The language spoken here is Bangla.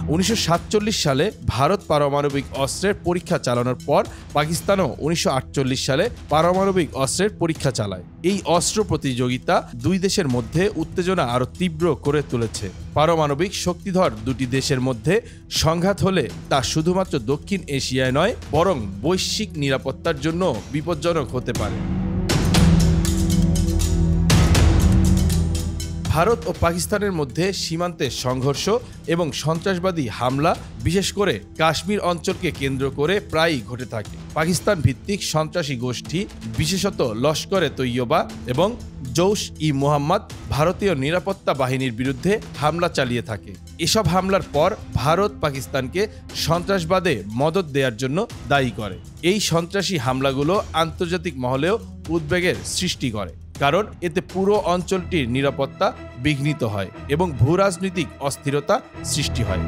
1947 সালে ভারত পারমাণবিক অস্ত্রের পরীক্ষা চালানোর পর পাকিস্তানও 1948 সালে পারমাণবিক অস্ত্রের পরীক্ষা চালায়। এই অস্ত্র প্রতিযোগিতা দুই দেশের মধ্যে উত্তেজনা আরও তীব্র করে তুলেছে। পারমাণবিক শক্তিধর দুটি দেশের মধ্যে সংঘাত হলে তা শুধুমাত্র দক্ষিণ এশিয়ায় নয়, বরং বৈশ্বিক নিরাপত্তার জন্য বিপজ্জনক হতে পারে। ভারত ও পাকিস্তানের মধ্যে সীমান্তে সংঘর্ষ এবং সন্ত্রাসবাদী হামলা, বিশেষ করে কাশ্মীর অঞ্চলকে কেন্দ্র করে প্রায়ই ঘটে থাকে। পাকিস্তান ভিত্তিক সন্ত্রাসী গোষ্ঠী, বিশেষত লস্করে তৈয়বা এবং জৈশ-ই-মোহাম্মদ ভারতীয় নিরাপত্তা বাহিনীর বিরুদ্ধে হামলা চালিয়ে থাকে। এসব হামলার পর ভারত পাকিস্তানকে সন্ত্রাসবাদে মদদ দেওয়ার জন্য দায়ী করে। এই সন্ত্রাসী হামলাগুলো আন্তর্জাতিক মহলেও উদ্বেগের সৃষ্টি করে, কারণ এতে পুরো অঞ্চলটির নিরাপত্তা বিঘ্নিত হয় এবং ভূরাজনৈতিক অস্থিরতা সৃষ্টি হয়।